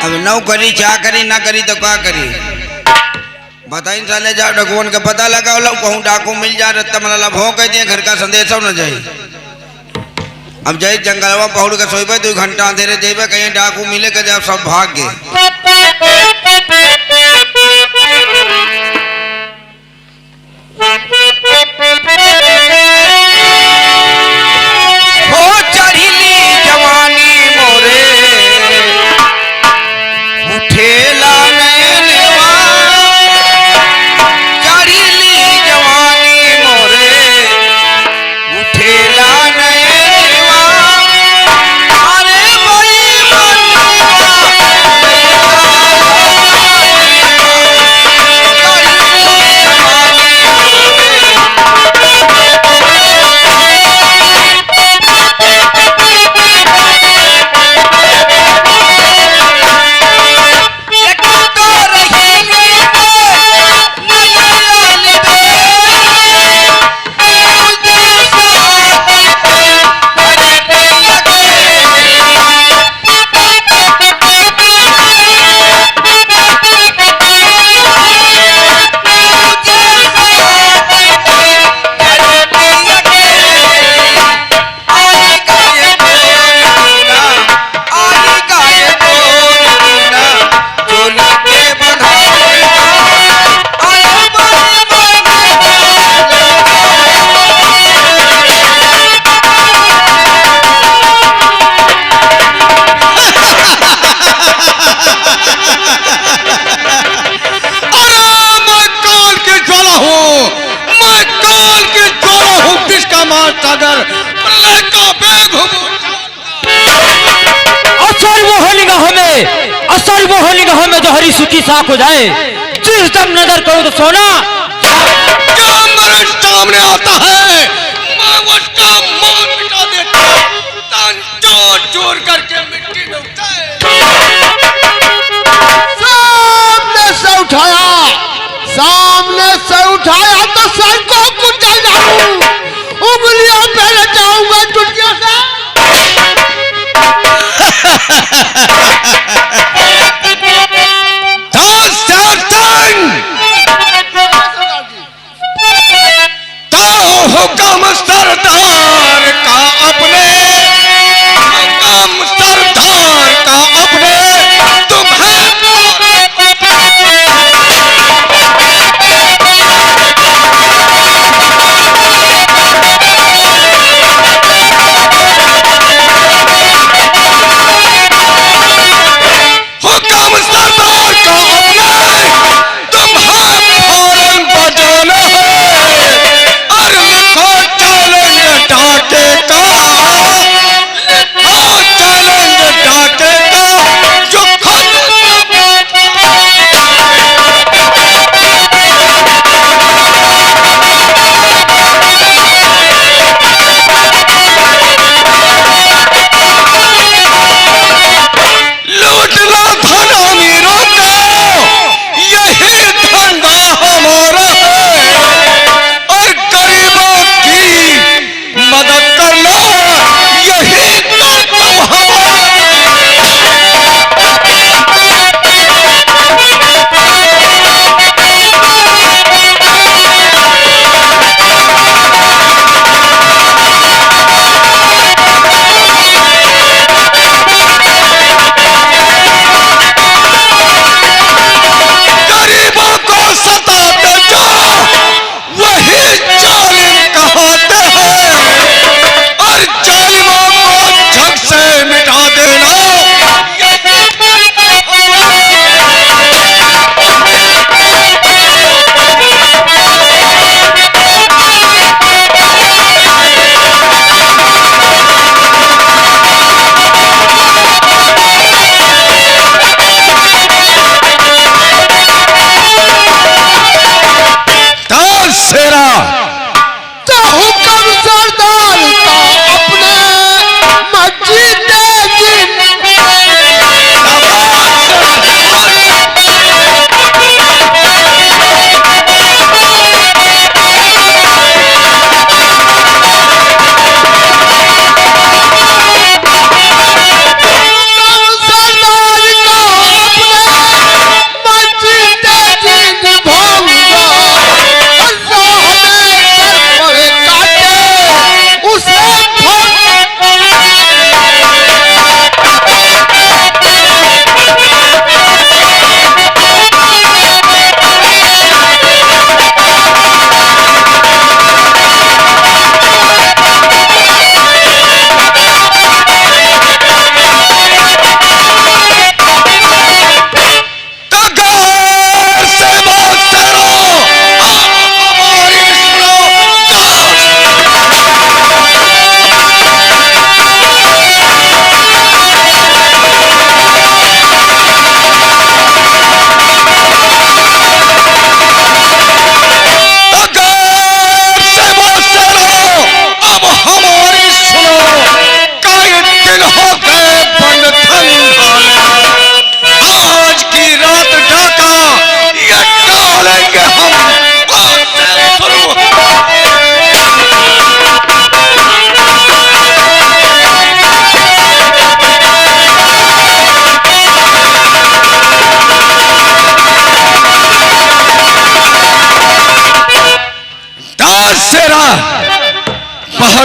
अब नौ करी क्या करी ना करी तो क्या करी बताई साले जाओ डकुवन का पता लगा लो कहूँ डाकू मिल जा रत्ता मला भों कह दिए घर का संदेश न जाए अब जाए जंगलवा पहुड़ के सोबे 2 घंटा अंधेरे जेबे कहीं डाकू मिले के जब सब भाग गए हो चढ़िली जवानी मोरे उठेला नैनवा चढ़िली जवानी मोरे उठेला नैनवा अरे बड़ी असर वो होली का हमें जो हरी सूची साफ हो जाए जिस दम नजर करो तो सोना जो मेरे सामने आता है मैं उसका मान मिटा देता तन चोर चोर करके मिट्टी में उठाए सामने से उठाया तो सर को कुचल जाऊं उंगलियों पे लचाऊंगा चुटकियों से तो हुक्म सरदार का अपने हुक्म सरदार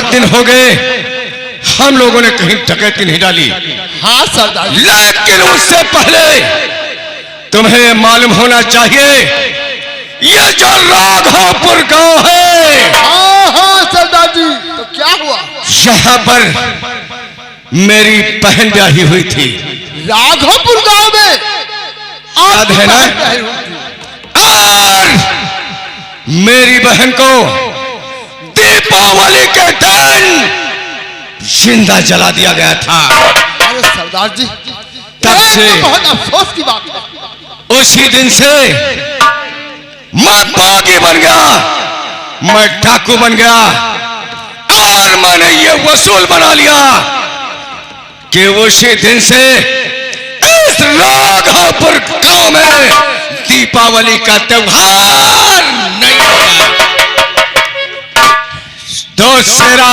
बहुत दिन हो गए हम लोगों ने कहीं डकैती नहीं डाली, हाँ सरदार जी। लेकिन उससे पहले तुम्हें मालूम होना चाहिए ये जो राघोपुर गांव है, हाँ हाँ सरदार जी, तो क्या हुआ? यहाँ पर मेरी बहन ब्याही हुई थी। राघोपुर गांव में याद है ना? और मेरी बहन को दीपावली के दिन जिंदा जला दिया गया था। अरे सरदार जी, तब से बहुत अफसोस की बात है। उसी दिन से मैं बागी बन गया, मैं डाकू बन गया और मैंने ये वसूल बना लिया कि उसी दिन से इस राघोपुर गांव में दीपावली का त्योहार नहीं होगा। दोस्त शेरा,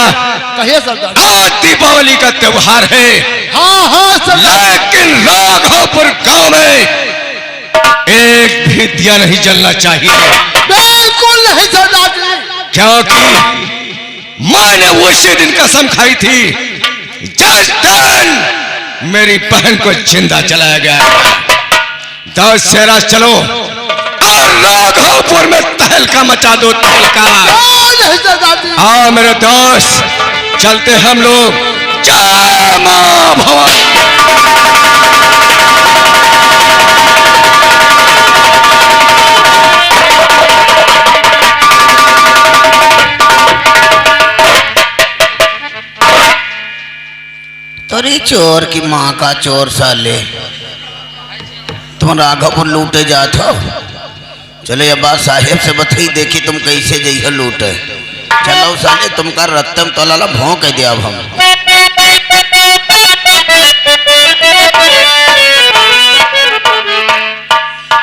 कहिए सरदार जी। आज दीपावली का त्योहार है, हाँ हाँ सरदार, लेकिन राघोपुर गांव में एक भी दिया नहीं जलना चाहिए, बिल्कुल नहीं सरदार जी। क्योंकि मैंने उसी दिन कसम खाई थी जिस दिन मेरी बहन को जिंदा जलाया गया। दोस्त शेरा चलो और राघोपुर में तहलका मचा दो, तहलका। नहीं सरदार जी। हाँ मेरे दोस्त, चलते हम लोग। जय मां भवानी। तोरी चोर की माँ का चोर साले, तुम राघोपुर लूटे जात हो। चलो ये बात साहेब से बताई, देखी तुम कैसे जइह लूटे। चलो साले तुमका रत्तम तोला भोंक दिया अब हम।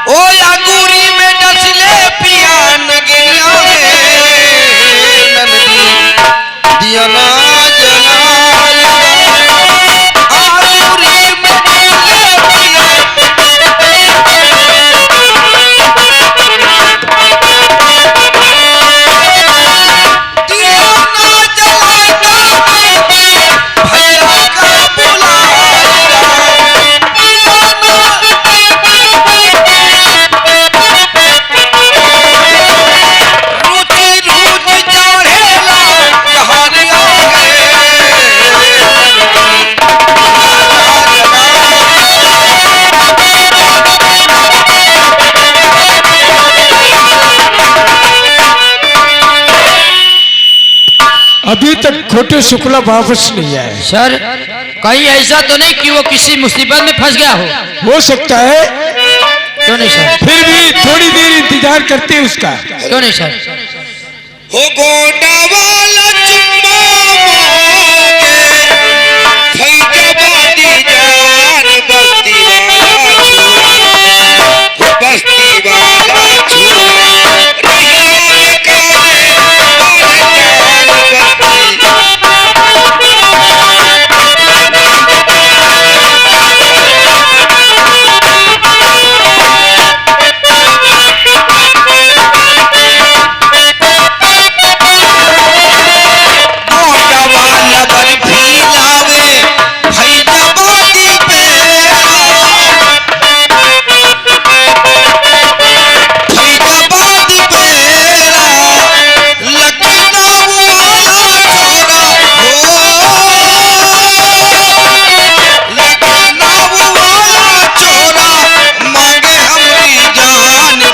ओ यागुरी में डसले पिया नगिया दिया ना अभी तक खोटे शुक्ला वापस नहीं आए। सर कहीं ऐसा तो नहीं कि वो किसी मुसीबत में फंस गया हो सकता है, क्यों नहीं सर? फिर भी थोड़ी देर इंतजार करते हैं उसका। क्यों नहीं सर? हो गोटा वाला चुम्मा मांगे फैजाबादी जान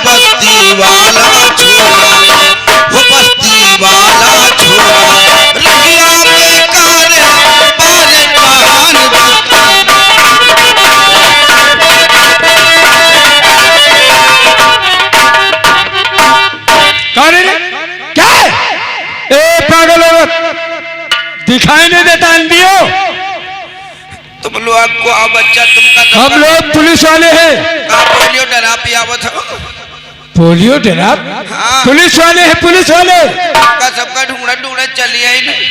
बस्ती वाला छुआ, बस्ती वाला छुआ रहिया काले दिखाई नहीं देता अंधियो। तुम लोग को बच्चा तुमका हम लोग पुलिस वाले हैं। पोलियो डरा पियावत हो। पोलियो डरा? हाँ। पुलिस वाले हैं, पुलिस वाले। सबका ढूंढा ढूंढा चलिए ही नहीं।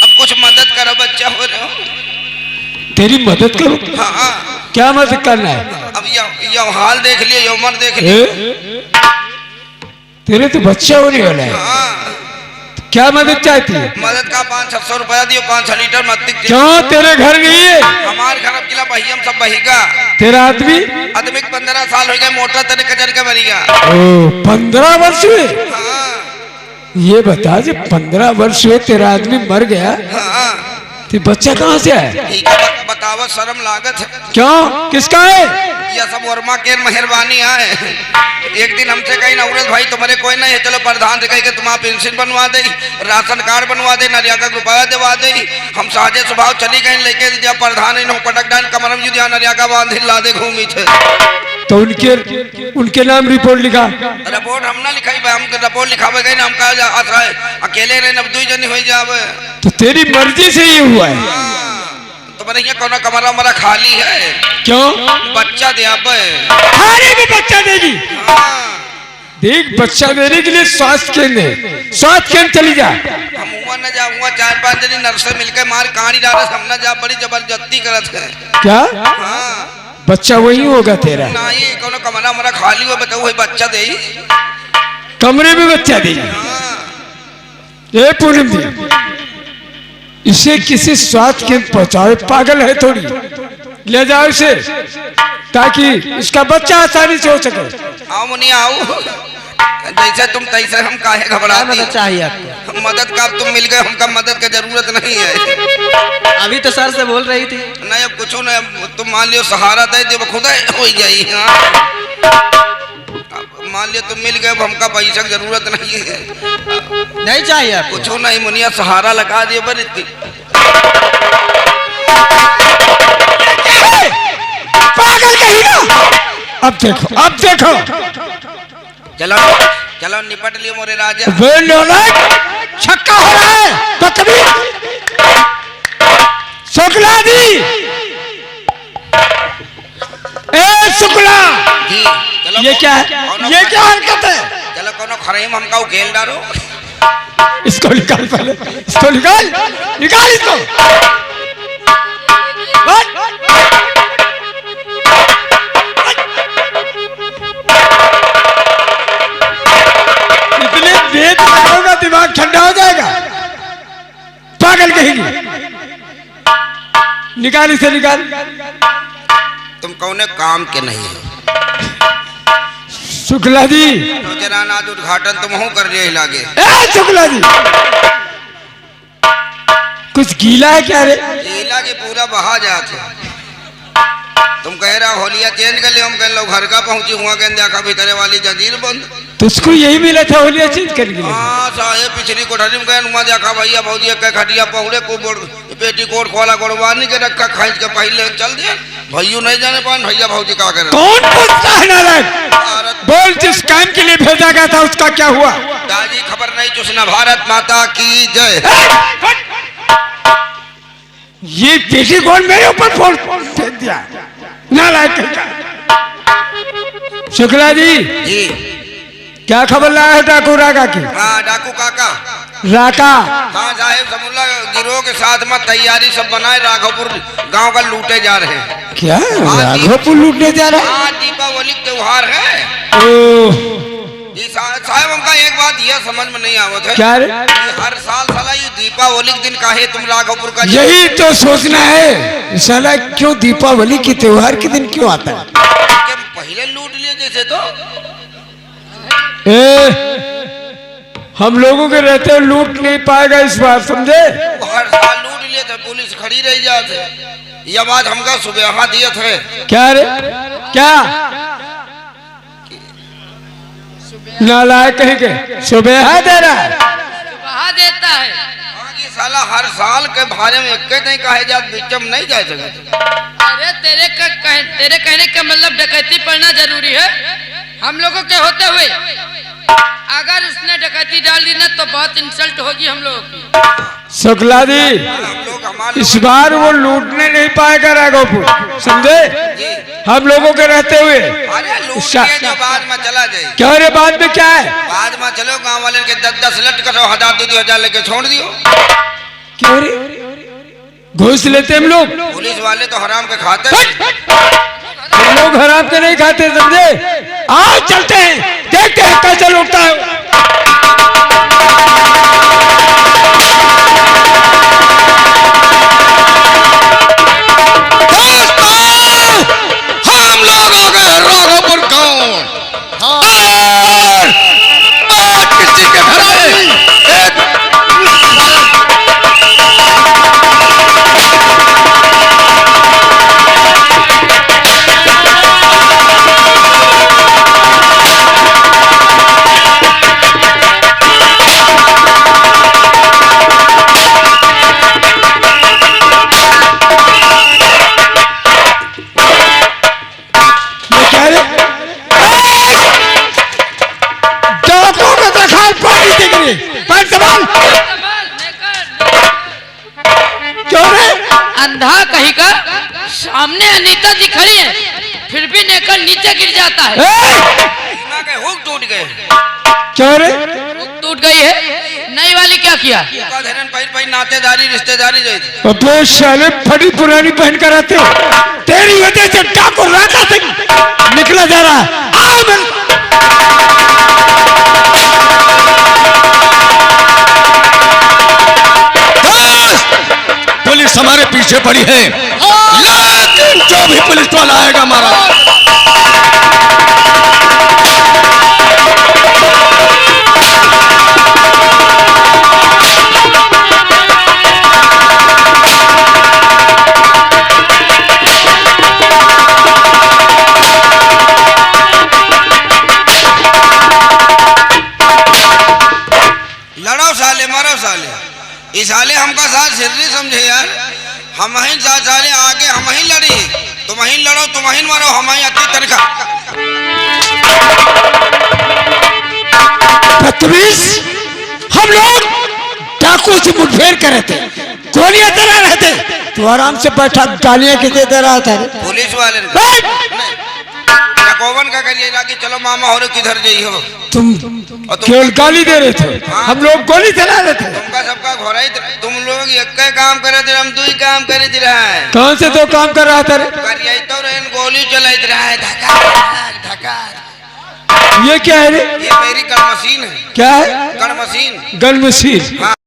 अब कुछ मदद करो, बच्चा हो रहे हो। तेरी मदद करूं? हाँ। क्या मदद करना है? अब यो हाल देख लिया, यो उम्र देख लिया। तेरे तो बच्चा होने वाला है। हाँ। क्या मदद चाहती है? मदद का 500-700 रुपया दियो, 5-6 लीटर मत दिख। क्यों तेरे घर नहीं है? हमारे घर अब किला बही हम सब बहीगा। तेरा आदमी? आदमी 15 साल हो गए, मोटर तेरे कचर के मरीगा। ओ 15 वर्ष हुए? हाँ ये बता, जब 15 वर्ष हुए तेरा आदमी मर गया, हाँ तो बच्चा कहाँ से आया? ठीक है, बतावा शर्म लागत है। क्यों, किसका है? यह सब वर्मा के मेहरबानी है। एक दिन हमसे कही नवरत भाई तुम्हारे कोई नहीं है, चलो प्रधान से कही कि तुम्हारा पेंशन बनवा दे, राशन कार्ड बनवा दे, नरिया का रुपया दिवा दे। हम साझे स्वभाव चली गई, लेके जब प्रधान इन पटक डाल कमरम जी दिया नरिया का बांध ला दे घूमी थे। तो उनके नाम रिपोर्ट लिखा? रिपोर्ट हम ना लिखाई भाई, हम रिपोर्ट लिखावे गए ना, हम कहा आशा है अकेले रहे नब 2 जनी हो जावे। तो तेरी मर्जी से ये हुआ है? तुम्हारे यहाँ कौन कमरा हमारा खाली है? क्यों? बच्चा दे आप खाने भी बच्चा देगी? देख, बच्चा देने के लिए स्वास्थ्य केंद्र चली जा। हम हुआ न जाऊंगा, 4-5 जनी नर्स मिलकर मार कहानी डाल, हम न जा, बड़ी जबरदस्ती करत है। क्या? हाँ बच्चा वही होगा तेरा? नहीं, कौन कमरा हमारा खाली हुआ, बताओ वही बच्चा दे। कमरे में बच्चा देगी? ये पूनम जी, इसे किसी स्वास्थ्य केंद्र पहुंचाओ, पागल है थोड़ी। ले जाओ इसे, ताकि इसका बच्चा आसानी से हो सके। आओ मुनि आओ, जैसे तुम तैसे हम काहे घबराती चाहिए आपको? मदद का तुम मिल गए, हमका मदद की जरूरत नहीं है। अभी तो सर से बोल रही थी। नहीं अब कुछ नहीं, तुम मान लियो सहारा दे दे खुदा हो जाई। हाँ मान लियो तुम मिल गए, हमका पैसा की जरूरत नहीं है। नहीं चाहिए आपको? कुछ नहीं मुनिया, सहारा लगा दिए पर इतनी। पागल कहीं ना। अब देखो चलो चलो निपट लियो मोरे राजा। छक्का हो रहा है तो कभी शुक्ला जी, ए शुक्ला जी चलो, ये क्या है? ये क्या हरकत है? चलो कोनो खरईम हमका उकेल डालो। इसको निकाल, पहले इसको निकाल इसको। इतने वेद होगा, दिमाग ठंडा हो जाएगा। पागल कहेगी। निकाल इसे, निकाल। तुम कौने काम के नहीं हो। शुक्ला जी, तो जरा आज उद्घाटन तुम हो कर रहे लागे। शुक्ला जी, कुछ गीला है क्या रे? गीला की पूरा बहा जाते। तुम कह रहा होलिया चेंज कर ले, हम कह लो घर का पहुंची हुआ के देखा भीतरे वाली जंजीर बंद। तुझको यही मिला था होलिया चेंज करने के लिए? हाँ साहेब, पिछली कोठरी में गए हुआ देखा भैया भौजी के खटिया पहुड़े को पेटी कोट खोला गोड़वानी के रखा, खींच के पहले चल दिया। भैया नहीं जाने पान, भैया भौजी का करे। कौन पूछता है नारायण? बोल, जिस काम के लिए भेजा गया था उसका क्या हुआ? दादी खबर नहीं चुसना। भारत माता की जय। ये पेटी कौन मेरे ऊपर फोन फेंक दिया? नारायण शुक्ला जी, क्या खबर लाया है डाकू राका की? हाँ डाकू काका राका। हाँ साहेब, समुल्ला गिरोह के साथ में तैयारी सब बनाए, राघोपुर गांव का लूटे जा रहे हैं। क्या राघोपुर लूटने जा रहा है? हाँ दीपावली त्योहार है। जी साहब, हमका एक बात यह समझ में नहीं आवत है। क्या रे? हर साल साला ये दीपावली के दिन काहे तुम राघोपुर का? यही तो सोचना है साला, क्यों दीपावली के त्योहार के दिन क्यों आता है? पहले लूट लिए जैसे तो हम लोगों के रहते लूट नहीं पाएगा इस बार, समझे? हर साल लूट लिए थे, पुलिस खड़ी रह जाते। यह बात हमका सुबह दिए थे। क्या रे? क्या नालायक कहीं के सुबह दे रहा है? सुबह देता है। साला हर साल के बारे में एक नहीं कहे जात, बीच में नहीं जा सकते। अरे तेरे कहने का मतलब डकैती पड़ना जरूरी है हम लोगों के होते हुए। अगर उसने डकैती डाल दी ना तो बहुत इंसल्ट होगी हम लोगों की। शुक्ला जी, इस बार वो लूटने नहीं पाएगा राघोपुर, समझे? हम लोगों के रहते हुए। अरे बाद में चला जाए। क्या रे? बाद में क्या है? बाद में चलो, गांव वाले के 10-10 लट करो, 1000-2000 लेके छोड़ दियो। क्यों रे? घूस लेते हम लोग? पुलिस वाले तो हराम के खाते हैं। हम लोग हराम के नहीं खाते, समझे? आओ चलते हैं, देखते हैं कैसे लूटता है। कहीं का सामने अनीता जी खड़ी है, फिर भी नेकर नीचे गिर जाता है। ना के हुक टूट गए। क्या रे? हुक टूट गई है। नई वाली क्या किया? का धरन पहिन पहिन नातेदारी रिश्तेदारी जाई थी। अबे साले फटी पुरानी पहन कर आते हो, तेरी वजह से डाकू राका सिंह निकला जा रहा है। आओ पुलिस हमारे पीछे पड़ी है, लेकिन जो भी पुलिस वाला आएगा हमारा लड़ो साले मरो साले, इस साले हमका साथ सिर्री समझे यार। हम ही साले आगे हम ही लड़ी, तुम ही लड़ो तुम ही मरो, हम ही अति तनखा। बदतमीज, हम लोग डाकू से मुठभेड़ कर रहे थे, गोलियां चला रहे थे, तू आराम से बैठा गालियां किसे दे रहा था? पुलिस वाले ने कौन का करिए कि चलो मामा हो रे किधर जाई हो तुम केवल गाली दे रहे थे, हम लोग गोली चला रहे थे। तुमका सबका घोड़ा ही तुम लोग एक काम करे थे, हम दो ही काम करे थे रहा है। कौन से दो काम कर रहा था रे? करिए तो रेन गोली चलाई रहा है, धका धका। ये क्या है रे? ये मेरी गन मशीन है। क्या है? Gun machine. Gun machine.